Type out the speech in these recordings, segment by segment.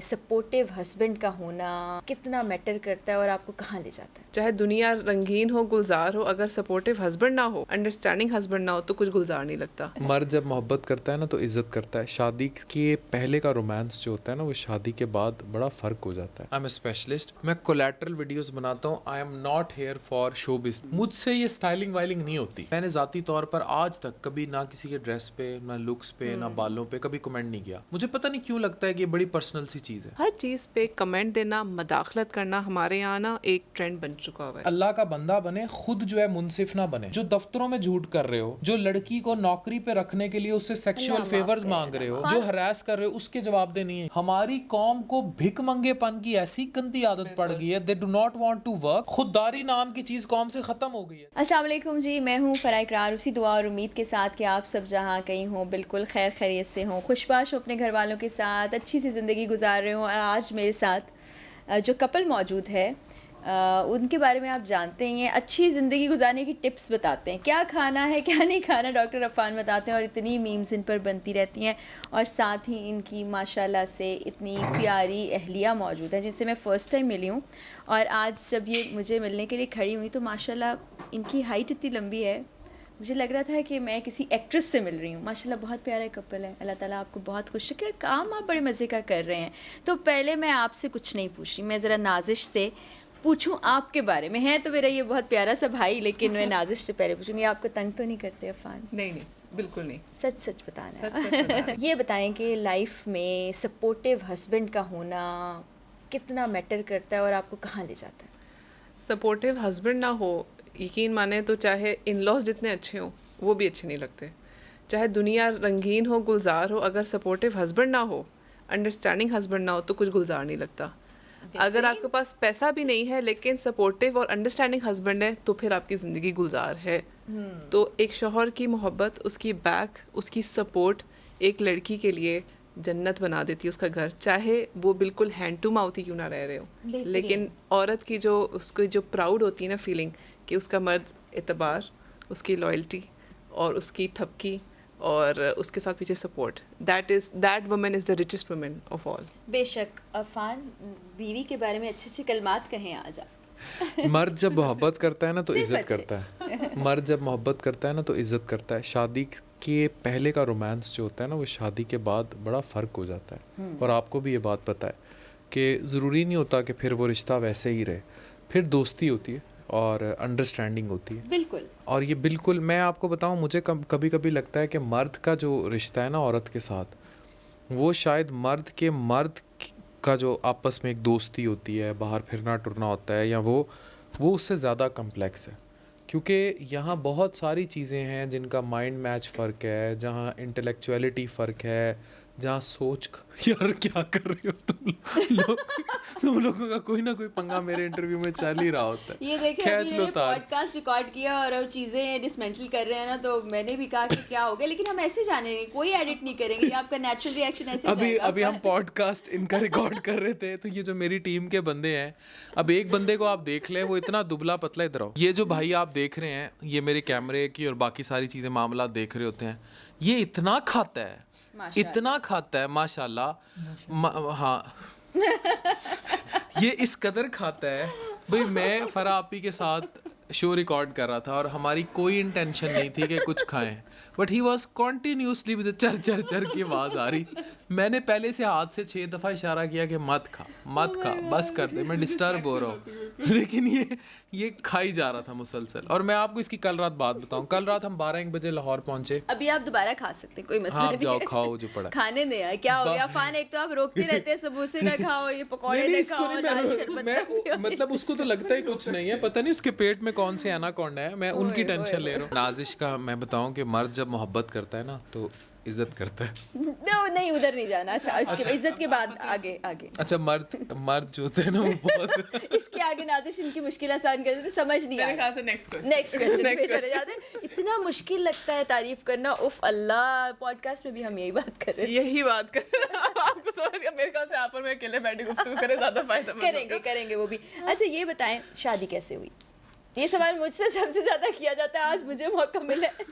Supportive husband का होना कितना मैटर करता है और आपको कहाँ ले जाता है? चाहे दुनिया रंगीन हो, गुलजार हो, अगर सपोर्टिव हस्बैंड ना हो, अंडरस्टैंडिंग हस्बैंड ना हो तो कुछ गुलजार नहीं लगता। मर्द जब मोहब्बत करता है ना तो इज्जत करता है। शादी के पहले का रोमांस जो होता है ना वो शादी के बाद बड़ा फर्क हो जाता है। आई एम ए स्पेशलिस्ट, मैं कोलैटरल वीडियोस बनाता हूँ। I am not here for show business. मुझसे ये स्टाइलिंग वाइलिंग नहीं होती। मैंने जाती तौर पर आज तक कभी ना किसी के ड्रेस पे, ना लुक्स पे, ना बालों पे कभी कमेंट नहीं किया। मुझे पता नहीं क्यों लगता है कि ये बड़ी पर्सनल सी चीज है। हर चीज पे कमेंट देना, मदाखलत करना हमारे यहाँ ना एक ट्रेंड बन चुका हुआ है। अल्लाह का बंदा बने, खुद जो है मुनसिफ ना बने। जो दफ्तरों में झूठ कर रहे हो, जो लड़की को नौकरी पे रखने के लिए उससे सेक्सुअल फेवर्स मांग रहे हो, जो हरास कर रहे हो, उसके जवाब दे नहीं है। हमारी कौम को भिख मंगेपन की ऐसी गंदी आदत पड़ गई है, they do not want to work. खुददारी नाम की चीज कौम से खत्म हो गई है। अस्सलाम वालेकुम जी, मैं हूँ फराह इकरार, उसी दुआ और उम्मीद के साथ कि आप सब जहाँ कहीं हों बिल्कुल खैर खैरियत से हों, खुशबाश हो, अपने घर वालों के साथ अच्छी सी ज़िंदगी गुजार रहे हों। और आज मेरे साथ जो कपल मौजूद है उनके बारे में आप जानते ही हैं, अच्छी ज़िंदगी गुजारने की टिप्स बताते हैं, क्या खाना है क्या नहीं खाना डॉक्टर अफ़ान बताते हैं। और इतनी मीम्स इन पर बनती रहती हैं। और साथ ही इनकी माशाल्लाह से इतनी प्यारी अहलिया मौजूद है जिनसे मैं फ़र्स्ट टाइम मिली हूँ। और आज जब ये मुझे मिलने के लिए खड़ी हुई तो माशाल्लाह इनकी हाइट इतनी लंबी है, मुझे लग रहा था कि मैं किसी एक्ट्रेस से मिल रही हूँ। माशाल्लाह बहुत प्यारा कपल है। अल्लाह ताला आपको बहुत खुश रखे। और काम आप बड़े मज़े का कर रहे हैं। तो पहले मैं आपसे कुछ नहीं पूछ रही, मैं ज़रा नाजिश से पूछूं आपके बारे में। है तो मेरा ये बहुत प्यारा सा भाई, लेकिन मैं नाजिश से पहले पूछूंगी, आपको तंग तो नहीं करते अफ़ान? नहीं नहीं, बिल्कुल नहीं। सच सच बताना। सच बताना। ये बताएं कि लाइफ में सपोर्टिव हस्बैंड का होना कितना मैटर करता है और आपको कहाँ ले जाता है? सपोर्टिव हस्बैंड ना हो, यकीन माने तो चाहे इन लॉज जितने अच्छे हों वो भी अच्छे नहीं लगते। चाहे दुनिया रंगीन हो, गुलजार हो, अगर सपोर्टिव हस्बैंड ना हो, अंडरस्टैंडिंग हस्बैंड ना हो तो कुछ गुलजार नहीं लगता। अगर आपके पास पैसा भी नहीं है लेकिन सपोर्टिव और अंडरस्टैंडिंग हस्बैंड है तो फिर आपकी ज़िंदगी गुलजार है। तो एक शौहर की मोहब्बत, उसकी बैक, उसकी सपोर्ट एक लड़की के लिए जन्नत बना देती है उसका घर, चाहे वो बिल्कुल हैंड टू माउथ ही क्यों ना रह रहे हो। लेकिन औरत की जो उसको जो प्राउड होती है ना फीलिंग कि उसका मर्द एतबार, उसकी लॉयल्टी और उसकी थपकी और उसके साथ पीछे support, that woman is the richest woman of all. बेशक अफ़ान, बीवी के बारे में अच्छे अच्छे कलमात कहें आज आप। मर्द जब मोहब्बत करता है ना तो इज्जत करता है। मर्द जब मोहब्बत करता है ना तो इज्जत करता है। शादी के पहले का रोमांस जो होता है ना वो शादी के बाद बड़ा फ़र्क हो जाता है। और आपको भी ये बात पता है कि ज़रूरी नहीं होता कि फिर वो रिश्ता वैसे ही रहे। फिर दोस्ती होती है और अंडरस्टैंडिंग होती है। बिल्कुल। और ये बिल्कुल, मैं आपको बताऊं, मुझे कभी कभी लगता है कि मर्द का जो रिश्ता है ना औरत के साथ, वो शायद मर्द का जो आपस में एक दोस्ती होती है, बाहर फिरना टुरना होता है, या वो उससे ज़्यादा कम्प्लेक्स है। क्योंकि यहाँ बहुत सारी चीज़ें हैं जिनका माइंड मैच फ़र्क है, जहाँ इंटेलेक्चुअलिटी फ़र्क है, जहाँ सोच यार क्या कर रहे हो तुम लोगों का कोई ना कोई पंगा मेरे इंटरव्यू में चल ही रहा होता है। ये देखिए अभी ये पॉडकास्ट रिकॉर्ड किया और अब चीज़ें डिसमेंटल कर रहे हैं ना, तो मैंने भी कहा कि क्या हो गया, लेकिन हम ऐसे जानेंगे, कोई एडिट नहीं करेंगे, ये आपका नेचुरल रिएक्शन ऐसे अभी हम पॉडकास्ट इनका रिकॉर्ड कर रहे थे तो ये जो मेरी टीम के बंदे हैं, अब एक बंदे को आप देख लें, वो इतना दुबला पतला, इधर आओ, ये जो भाई आप देख रहे हैं, ये मेरे कैमरे की और बाकी सारी चीज़ें मामला देख रहे होते हैं, ये इतना खाता है, इतना खाता है माशाल्लाह। हाँ ये इस कदर खाता है भाई। मैं फराह आपी के साथ शो रिकॉर्ड कर रहा था और हमारी कोई इंटेंशन नहीं थी कि कुछ खाएं, but he was continuously with चर चर चर की आवाज़ आ रही। मैंने पहले से हाथ से 6 दफ़ा इशारा किया कि मत खा बस कर दे, मैं डिस्टर्ब हो रहा हूँ, लेकिन ये खाई जा रहा था मुसलसल। और मैं आपको इसकी कल रात बात बताऊँ, कल रात हम 12-1 बजे लाहौर पहुँचे। अभी आप दोबारा खा सकते हैं, कोई मसला हाँ, नहीं। जाओ खाओ जो पड़ा खाने दे यार, क्या हो गया फ़ान, एक तो आप रोकते रहते हैं, समोसे ना खाओ, ये पकौड़े ना खाओ, लाल शरबत। मतलब उसको तो लगता ही कुछ नहीं है, पता नहीं उसके पेट में कौन से एनाकोंडा है, मैं उनकी टेंशन ले रहा हूँ। नाजिश का मैं बताऊं कि मर्द जब मोहब्बत करता है ना तो इज्जत करता है। नहीं, उधर नहीं जाना। अच्छा, इसके इज्जत के बाद आगे। अच्छा, मर्द जो होते हैं ना वो बहुत इसके आगे नाजिश इनकी मुश्किल आसान कर देते, समझ नहीं आ रहा। नेक्स्ट क्वेश्चन पे चले जाते हैं। इतना मुश्किल लगता है तारीफ करना, उफ अल्लाह। पॉडकास्ट में भी हम यही बात कर रहे हैं, आपको समझ गया, मेरे ख्याल से आप और मैं अकेले बैठे गुफ्तगू करें ज़्यादा फायदा करेंगे वो भी। अच्छा ये बताएं, शादी कैसे हुई? ये सवाल मुझसे सबसे ज्यादा किया जाता है, आज मुझे मौका मिला है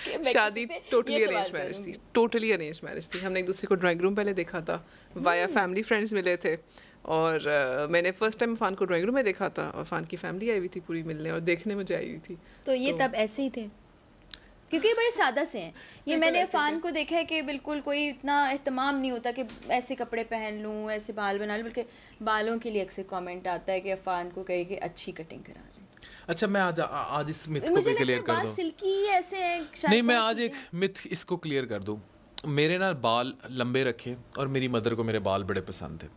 कि मैं शादी किसी से टोटली ये सवाल अरेंज मैरिज थी, करूंगी। टोटली अरेंज मैरिज थी। हमने एक दूसरे को ड्राइंग रूम पहले देखा था, वाया फैमिली फ्रेंड्स मिले थे, और मैंने फर्स्ट टाइम अफान को ड्राइंग रूम में देखा था, और अफान की फैमिली आई हुई थी पूरी मिलने और देखने मुझे आई हुई थी। तो ये तब ऐसे ही थे, क्योंकि ये बड़े सादा से हैं। ये मैंने अफान को देखा है कि बिल्कुल कोई इतना एहतमाम नहीं होता कि ऐसे कपड़े पहन लूँ, ऐसे बाल बना लूँ, बल्कि बालों के लिए अक्सर कमेंट आता है कि अफान को कहे कि अच्छी कटिंग करा लें। अच्छा, मैं आज इस मिथ को मुझे भी लगता क्लियर है कर बाल दूं। सिल्की ऐसे हैं शायद, नहीं, मैं बहुत आज एक मिथ इसको क्लियर कर दूं। मेरे ना बाल लंबे रखे, और मेरी मदर को मेरे बाल बड़े पसंद थे।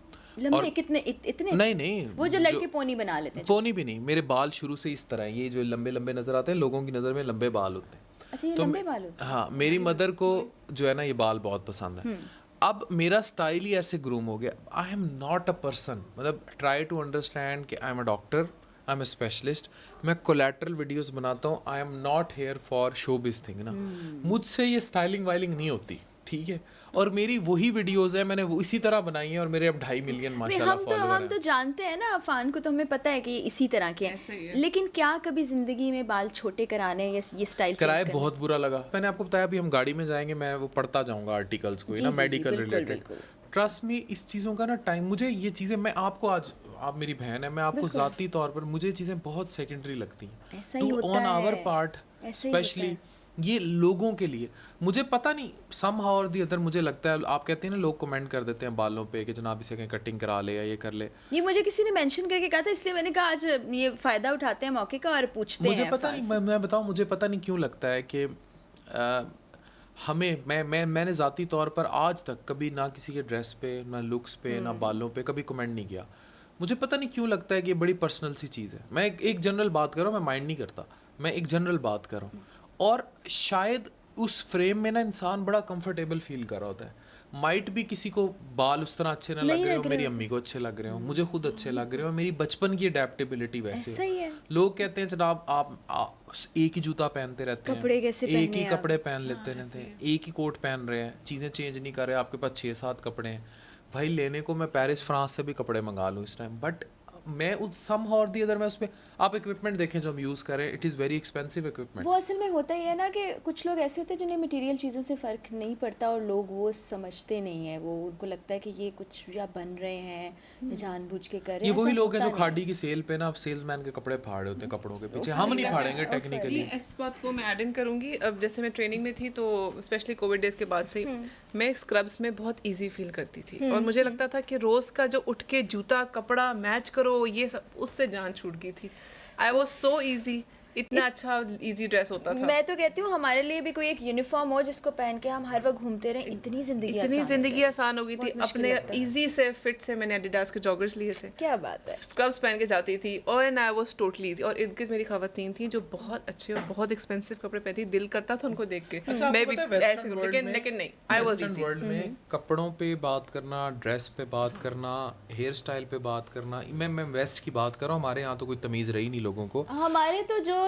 लंबे कितने इतने नहीं, वो जो लड़के पोनी बना लेते हैं। पोनी भी नहीं, मेरे बाल शुरू से इस तरह हैं। ये जो लंबे लंबे नजर आते हैं, लोगों की नज़र में लंबे बाल होते हैं। अच्छा, ये लंबे बाल होते हैं। हाँ, मेरी मदर को जो है ना ये बाल बहुत पसंद है। अब मेरा स्टाइल ही ऐसे ग्रूम हो गया। I am not a person, मतलब ट्राई टू अंडरस्टैंड कि I am a doctor, I am a specialist. मैं कोलैटरल वीडियोस बनाता हूँ। I am not here for showbiz thing ना। मुझसे ये स्टाइलिंग वाइलिंग नहीं होती, ठीक है। और मेरी वही वीडियोस है, मैंने वो इसी तरह बनाई है, और मेरे अब 2.5 मिलियन माशाल्लाह फॉलोअर हम तो जानते हैं ना अफान को, तो हमें पता है कि ये इसी तरह के हैं। लेकिन क्या कभी जिंदगी में बाल छोटे कराने या ये स्टाइल कराए, बहुत बुरा लगा। मैंने आपको बताया, अभी हम गाड़ी में जाएंगे, मैं वो पढ़ता जाऊंगा आर्टिकल्स को ना, मेडिकल रिलेटेड। ट्रस्ट मी, इस चीज़ों का ना टाइम, मुझे ये चीज़ें, मैं आपको आज, आप मेरी बहन है, मैं आपको ज़ाती तौर पर मुझे चीज़ें बहुत सेकेंडरी लगती हैं। ऐसा ही होता ऑन आवर है, पार्ट ऐसा ही होता स्पेशली है। ये लोगों के लिए, मुझे पता नहीं, सम हाउ और दी अदर मुझे लगता है, आप कहते हैं ना लोग कमेंट कर देते हैं बालों पे कि जनाब इसे कहीं कटिंग करा ले या ये कर ले। ये मुझे किसी ने मेंशन करके कहा था, इसलिए मैंने कहा आज ये फ़ायदा उठाते हैं मौके का और पूछते हैं। मुझे पता नहीं, मैं बताऊं, मुझे पता नहीं क्यों लगता है कि हमें, मैंने ज़ाती तौर पर आज तक कभी ना किसी के ड्रेस पे, ना लुक्स पे, ना बालों पे कभी कमेंट नहीं किया। मुझे पता नहीं क्यों लगता है कि ये बड़ी पर्सनल सी चीज़ है। मैं एक जनरल बात कर रहा हूँ, मैं माइंड नहीं करता, मैं एक जनरल बात कर रहा हूँ। और शायद उस फ्रेम में ना इंसान बड़ा कंफर्टेबल फील कर रहा होता है। माइट भी किसी को बाल उस तरह अच्छे ना लग रहे हो, मेरी अम्मी को अच्छे लग रहे हो, मुझे खुद अच्छे लग रहे हो, मेरी बचपन की अडेप्टेबिलिटी वैसे ऐसा ही है। लोग कहते हैं जनाब आप एक ही जूता पहनते रहते हैं, कपड़े कैसे एक पहने ही आप? कपड़े पहन लेते रहते हैं, एक ही कोट पहन रहे हैं, चीज़ें चेंज नहीं कर रहे, आपके पास 6-7 कपड़े हैं। भाई लेने को मैं पेरिस फ्रांस से भी कपड़े मंगा लूँ इस टाइम, बट मैं उस सम और दी अदर मैं उसमें, आप इक्विपमेंट देखें जो हम यूज़ करें, it is very expensive equipment. वो असल में होता ही है ना कि कुछ लोग ऐसे होते हैं जिन्हें मटेरियल चीज़ों से फ़र्क नहीं पड़ता, और लोग वो समझते नहीं है, वो उनको लगता है कि ये कुछ या बन रहे हैं जानबूझ के कर रहे ये हैं। वही ऐसा लोग हैं जो होता नहीं खाड़ी की सेल पे ना सेल्समैन के कपड़े फाड़ रहे होते हैं कपड़ों के पीछे। हम नहीं फाड़ेंगे टेक्निकली। इस बात को मैं ऐड इन करूँगी। अब जैसे मैं ट्रेनिंग में थी, तो स्पेशली कोविड डेज के बाद से मैं स्क्रब्स में बहुत इजी फील करती थी, और मुझे लगता था कि रोज़ का जो उठ के जूता कपड़ा मैच करो, ये सब, उससे जान छूट गई थी। आई वॉज सो ईजी, इतना अच्छा इजी ड्रेस होता था। मैं तो कहती हूँ हमारे लिए भी कोई एक यूनिफॉर्म हो जिसको पहन के हम हर वक्त घूमते रहें, इतनी जिंदगी आसान हो गई थी। अपने इजी से फिट से मैंने एडिडास के जॉगर्स लिए थे, क्या बात है। स्क्रब्स पहन के जाती थी, और and I was totally easy. और इर्द गिर्द मेरी खवातीन थी जो बहुत अच्छे और बहुत एक्सपेंसिव कपड़े पहनती, दिल करता था उनको देख के मैं भी ऐसे, लेकिन नहीं, आई वाज इजी। वर्ल्ड में कपड़ों पे बात करना, ड्रेस पे बात करना, हेयर स्टाइल पे बात करना, मैं वेस्ट की बात कर रहा हूँ, हमारे यहाँ तो कोई तमीज़ रही नहीं लोगों को। हमारे तो जो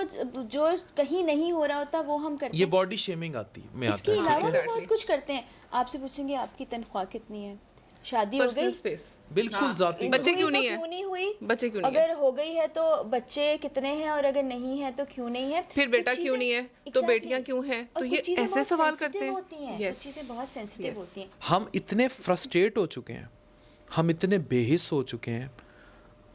कहीं नहीं हो रहा होता वो हम करते ये हैं। बॉडी शेमिंग आती में आता इसके है। अलावा भी बहुत कुछ करते हैं। आपसे पूछेंगे आपकी तनख्वाह कितनी है, शादी हो गई, पर्सनल स्पेस, बिल्कुल जाती बच्चे क्यों हुई नहीं तो है? क्यों नहीं हुई, बच्चे क्यों नहीं अगर हो गई है तो बच्चे कितने हैं, और अगर नहीं है तो क्यों नहीं है, फिर बेटा कुछ क्यों चीज़ें- नहीं है, तो Exactly. बेटियां क्यों हैं, और तो कुछ ये चीज़ें ऐसे बहुत सवाल sensitive करते हैं। होती हैं, Yes. कुछ चीज़ें बहुत सेंसिटिव Yes. होती हैं। हम इतने फ्रस्ट्रेट हो चुके हैं, हम इतने बेहिस हो चुके हैं।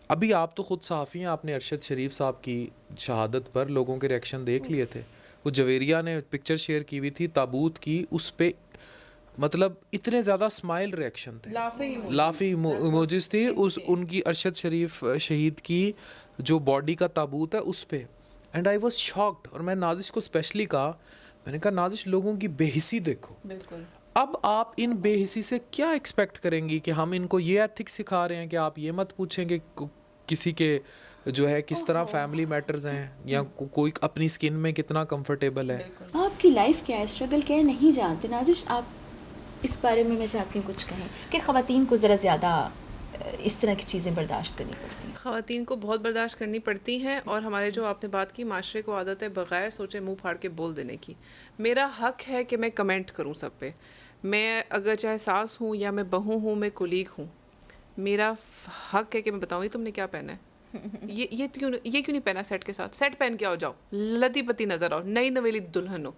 अभी आप तो खुद सहाफ़ी हैं, आपने अरशद शरीफ साहब की शहादत पर लोगों के रिएक्शन देख लिए थे। वो जवेरिया ने पिक्चर शेयर की हुई थी ताबूत की, उस पे मतलब इतने ज़्यादा स्माइल रिएक्शन थे, लाफी इमोजीज थी उस उनकी अरशद शरीफ शहीद की जो बॉडी का ताबूत है उस पे। एंड आई वाज शॉक्ड, और मैं नाजिश को स्पेशली कहा, मैंने कहा नाजिश लोगों की बेहिसी देखो। बिल्कुल। अब आप इन बेहिसी से क्या एक्सपेक्ट करेंगी कि हम इनको ये एथिक्स सिखा रहे हैं कि आप ये मत पूछेंगे किसी के जो है किस तरह फैमिली मैटर्स हैं, या कोई अपनी स्किन में कितना कंफर्टेबल है। आपकी लाइफ क्या है, स्ट्रगल क्या है, नहीं जानते। नाजिश आप इस बारे में मैं चाहती हूँ कुछ कहें कि ख़वातीन को ज़रा ज़्यादा इस तरह की चीज़ें बर्दाश्त करनी पड़ती हैं। ख़वातीन को बहुत बर्दाश्त करनी पड़ती हैं, और हमारे जो आपने बात की, माशरे को आदत है बग़ैर सोचे मुंह फाड़ के बोल देने की। मेरा हक है कि मैं कमेंट करूं सब पे। मैं अगर चाहे सास हूं या मैं बहू हूं, मैं कुलीग हूं, मेरा हक है कि मैं बताऊँ तुमने क्या पहना है, ये क्यों नहीं पहना सेट के साथ, सेट पहन के आओ, जाओ लती पति नज़र आओ, नई नवेली दुल्हन हो,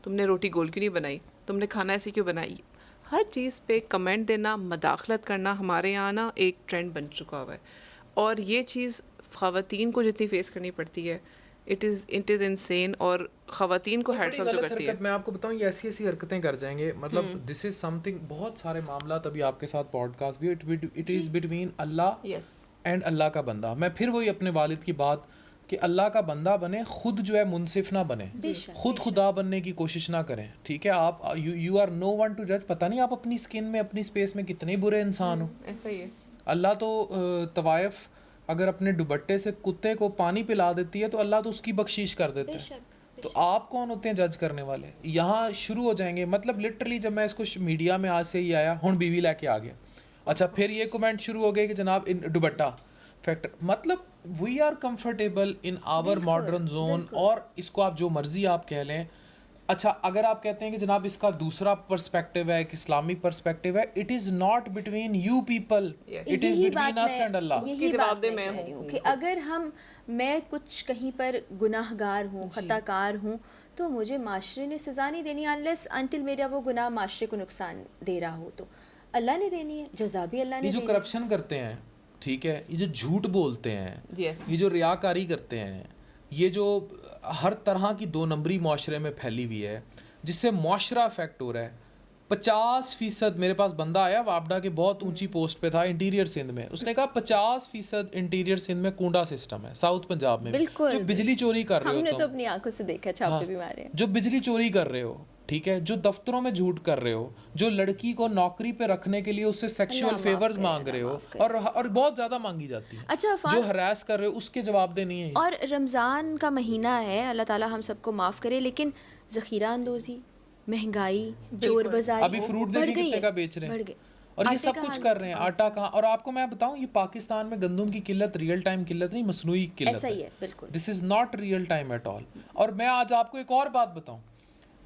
तुमने रोटी गोल क्यों नहीं बनाई, तुमने खाना ऐसे क्यों बनाई। हर चीज़ पे कमेंट देना, मदाखलत करना हमारे यहाँ ना एक ट्रेंड बन चुका हुआ है, और ये चीज़ ख़वातीन को जितनी फेस करनी पड़ती है, इट इज़ इनसेन, और ख़वातीन को हैट्स ऑफ जो करती है। मैं आपको बताऊं, ये ऐसी ऐसी हरकतें कर जाएंगे, मतलब दिस इज समथिंग, बहुत सारे मामला तभी आपके साथ पॉडकास्ट भी, it is between Allah and Allah का बंदा। मैं फिर वही अपने वालिद की बात कि अल्लाह का बंदा बने, खुद जो है मुनसिफ ना बने, खुद खुदा बनने की कोशिश ना करें, ठीक है। आप you are no one to जज, पता नहीं आप अपनी स्किन में, अपनी स्पेस में कितने बुरे इंसान हो। ऐसा ही है। अल्लाह तो तवाइफ अगर अपने दुपट्टे से कुत्ते को पानी पिला देती है तो अल्लाह तो उसकी बख्शीश कर देता है। तो आप कौन होते हैं जज करने वाले। यहाँ शुरू हो जाएंगे, मतलब लिटरली जब मैं इसको मीडिया में आज से ही आया, हुण बीवी लेके आ गया, अच्छा फिर ये कमेंट शुरू हो गए कि जनाब इन दुपट्टा फैक्टर, मतलब we are comfortable in our modern zone, और इसको आप जो मर्जी आप कह लें। अच्छा अगर आप कहते हैं कि जनाब इसका दूसरा पर्सपेक्टिव है, एक इस्लामिक पर्सपेक्टिव है, it is not between you people, it is between us and Allah. उसकी जवाबदेह मैं हूँ कि अगर मैं कुछ कहीं पर गुनाहगार हूँ, खताकार हूँ, तो मुझे माशरे ने सज़ा नहीं देनी अनलेस अनटिल मेरा वो गुनाह माशरे को नुकसान दे रहा हो, तो अल्लाह ने देनी है, जज़ा भी अल्लाह ने ये जो करप्शन करते हैं, ठीक है, ये जो झूठ बोलते हैं, ये जो रियाकारी करते हैं, ये जो हर तरह की 2 नंबरी माशरे में फैली हुई है, जिससे माशरा अफेक्ट हो रहा है। 50% मेरे पास बंदा आया वापडा के, बहुत ऊंची पोस्ट पे था इंटीरियर सिंध में, उसने कहा 50% इंटीरियर सिंध में कूड़ा सिस्टम है, साउथ पंजाब में जो बिजली चोरी कर रहे हो, हमने तो अपनी आंखों से देखा, छापे भी मारे, जो बिजली चोरी कर रहे हो, ठीक है, जो दफ्तरों में झूठ कर रहे हो, जो लड़की को नौकरी पे रखने के लिए उससे सेक्सुअल फेवर्स मांग रहे हो, और बहुत ज्यादा मांगी जाती है, अच्छा जो हरास कर रहे हो उसके जवाबदेह नहीं है। और रमज़ान का महीना है, अल्लाह ताला हम सबको माफ़ करे, लेकिन ज़ख़ीरा अंदोज़ी, महंगाई, जोर बाज़ारी, अभी फ्रूट देखिए कितने का बेच रहे हैं, और ये सब कुछ कर रहे हैं, आटा कहाँ। और आपको मैं बताऊं, ये पाकिस्तान में गंदम की किल्लत रियल टाइम किल्लत नहीं, मसनूई किल्लत ऐसा ही है, बिल्कुल, this is not real time at all. और मैं आज आपको एक और बात बताऊं,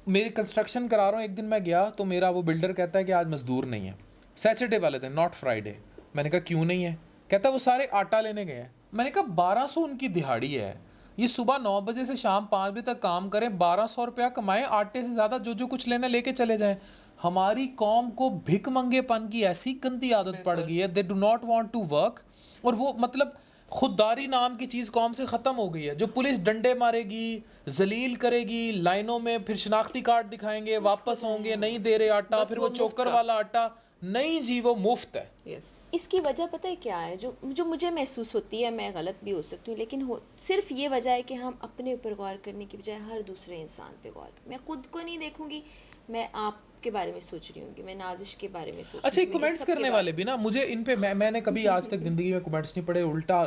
मेरी कंस्ट्रक्शन करा रहा हूँ, एक दिन मैं गया तो मेरा वो बिल्डर कहता है कि आज मजदूर नहीं है, सैटरडे वाले दिन, नॉट फ्राइडे। मैंने कहा क्यों नहीं है, कहता वो सारे आटा लेने गए हैं। मैंने कहा 1200 उनकी दिहाड़ी है, ये सुबह 9 बजे से शाम 5 बजे तक काम करें, 1200 रुपया कमाएं, आटे से ज़्यादा जो कुछ लेना लेके चले जाएं। हमारी कौम को भिक मंगेपन की ऐसी गंदी आदत पड़ गई है, they do not want to work, और वो मतलब खुददारी नाम की चीज़ कौम से ख़त्म हो गई है। जो पुलिस डंडे मारेगी, जलील करेगी, लाइनों में फिर शनाख्ती कार्ड दिखाएंगे, वापस होंगे, नहीं दे रहे आटा, फिर वो चोकर वाला आटा नहीं जी, वो मुफ्त है। इसकी वजह पता है क्या है, जो मुझे महसूस होती है, मैं गलत भी हो सकती हूँ, लेकिन सिर्फ ये वजह है कि हम अपने ऊपर गौर करने की बजाय हर दूसरे इंसान पे गौर करें। मैं खुद को नहीं देखूंगी, मैं आपके बारे में सोच रही हूँ, मैं नाजिश के बारे में सोच रही हूँ। अच्छा, कमेंट्स करने वाले भी ना मुझे इन पे, मैंने कभी आज तक ज़िंदगी में कमेंट्स नहीं पढ़े, उल्टा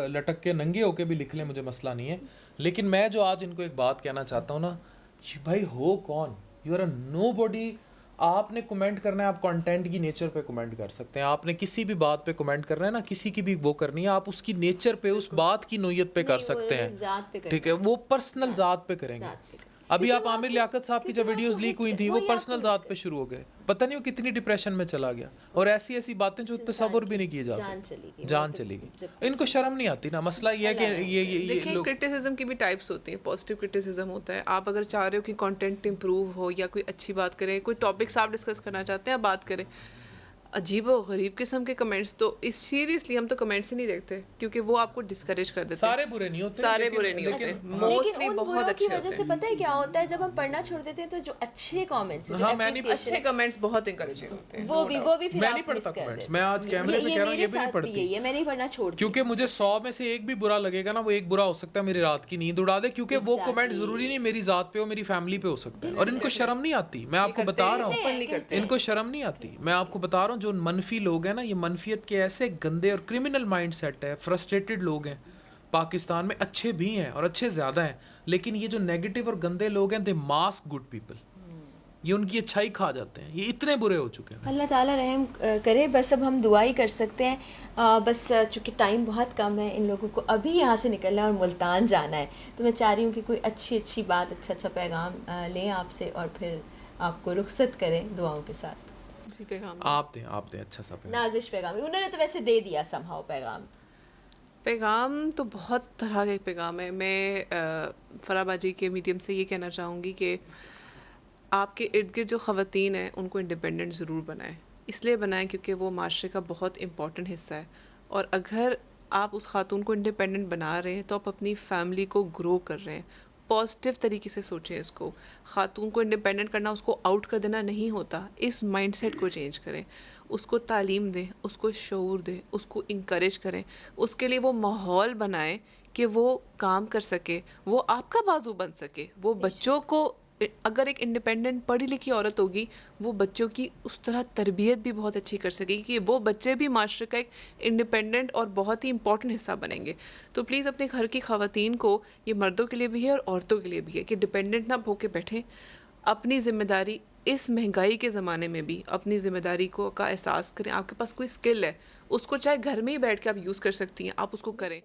लटक के नंगे होके भी लिख लें, मुझे मसला नहीं है। लेकिन मैं जो आज इनको एक बात कहना चाहता हूँ ना, भाई हो कौन, यू आर अ नोबॉडी। आपने कमेंट करना है, आप कंटेंट की नेचर पे कमेंट कर सकते हैं, आपने किसी भी बात पे कमेंट करना है ना, किसी की भी वो करनी है, आप उसकी नेचर पे, उस बात की नोयत पे कर सकते हैं, ठीक है, वो पर्सनल ज़ात पे करेंगे। अभी आप आमिर लियाकत साहब की जब वीडियोस लीक हुई थी, वो पर्सनल ज़ात पे शुरू हो गए, पता नहीं वो कितनी डिप्रेशन में चला गया, और ऐसी ऐसी बातें जो तसव्वुर भी नहीं किए जा सकती, जान चली गई। इनको शर्म नहीं आती ना। मसला ये है कि ये क्रिटिसिज्म की भी टाइप्स होती हैं। पॉजिटिव क्रिटिसिज्म होता है, आप अगर चाह रहे हो कि कंटेंट इंप्रूव हो या कोई अच्छी बात करें, कोई टॉपिक्स आप डिस्कस करना चाहते हैं, आप बात करें। अजीब और गरीब किस्म के कमेंट्स, तो इस सीरियसली हम तो कमेंट्स ही नहीं देखते, क्योंकि वो आपको डिस्करेज कर देते हैं। सारे बुरे नहीं होते, सारे बुरे नहीं होते, मोस्टली बहुत अच्छे होते हैं। वजह से पता है क्या होता है, जब हम पढ़ना छोड़ देते हैं तो जो अच्छे कमेंट्स हैं, अच्छे कमेंट्स बहुत इंकरेजिंग होते हैं, वो भी फिर मैं नहीं पढ़ता कमेंट्स। मैं आज कैमरे पे कह रहा हूं, ये भी नहीं पढ़ती, ये मैं नहीं पढ़ना छोड़, क्योंकि मुझे 100 में से एक भी बुरा लगेगा ना, वो एक बुरा हो सकता है मेरी रात की नींद उड़ा दे, क्योंकि वो कमेंट जरूरी नहीं मेरी जात पे हो, मेरी फैमिली पे हो सकता है। और इनको शर्म नहीं आती, मैं आपको बता रहा हूँ, इनको शर्म नहीं आती, मैं आपको बता रहा हूँ। जो मनफी लोग है ना, ये मनफियत के ऐसे गंदे और क्रिमिनल माइंडसेट है, फ्रस्ट्रेटेड लोग हैं पाकिस्तान में, अच्छे भी हैं और अच्छे ज़्यादा हैं, लेकिन ये जो नेगेटिव और गंदे लोग हैं, दे मास्क गुड पीपल, ये उनकी अच्छाई खा जाते हैं, ये इतने बुरे हो चुके हैं। अल्लाह ताला रहम करे, बस अब हम दुआ ही कर सकते हैं। बस चूँकि टाइम बहुत कम है, इन लोगों को अभी यहाँ से निकलना है और मुल्तान जाना है, तो मैं चाह रही हूँ कि कोई अच्छी बात, अच्छा पैगाम लें आपसे और फिर आपको रुखसत करें दुआओं के साथ। आप दें अच्छा सा पैगाम, नाजिश पैगाम, उन्होंने तो वैसे दे दिया समहाउ पैगाम। पैगाम तो बहुत तरह के पैगाम है। मैं फराबाजी के मीडियम से ये कहना चाहूँगी कि आपके इर्द गिर्द जो ख़वातीन हैं उनको इंडिपेंडेंट ज़रूर बनाएं। इसलिए बनाएं क्योंकि वो माशरे का बहुत इम्पॉर्टेंट हिस्सा है, और अगर आप उस खातून को इंडिपेंडेंट बना रहे हैं तो आप अपनी फैमिली को ग्रो कर रहे हैं। पॉजिटिव तरीके से सोचें इसको। खातून को इंडिपेंडेंट करना उसको आउट कर देना नहीं होता। इस माइंडसेट को चेंज करें, उसको तालीम दें, उसको शऊर दें, उसको इंकरेज करें, उसके लिए वो माहौल बनाएं कि वो काम कर सके, वो आपका बाजू बन सके। वो बच्चों को, अगर एक इंडिपेंडेंट पढ़ी लिखी औरत होगी, वो बच्चों की उस तरह तरबियत भी बहुत अच्छी कर सकेगी कि वो बच्चे भी माशरे का एक इंडिपेंडेंट और बहुत ही इंपॉर्टेंट हिस्सा बनेंगे। तो प्लीज़ अपने घर की ख़वातीन को, ये मर्दों के लिए भी है और औरतों के लिए भी है, कि डिपेंडेंट ना होके बैठें। अपनी ज़िम्मेदारी, इस महंगाई के ज़माने में भी अपनी ज़िम्मेदारी को का एहसास करें। आपके पास कोई स्किल है, उसको चाहे घर में ही बैठ के आप यूज़ कर सकती हैं, आप उसको करें।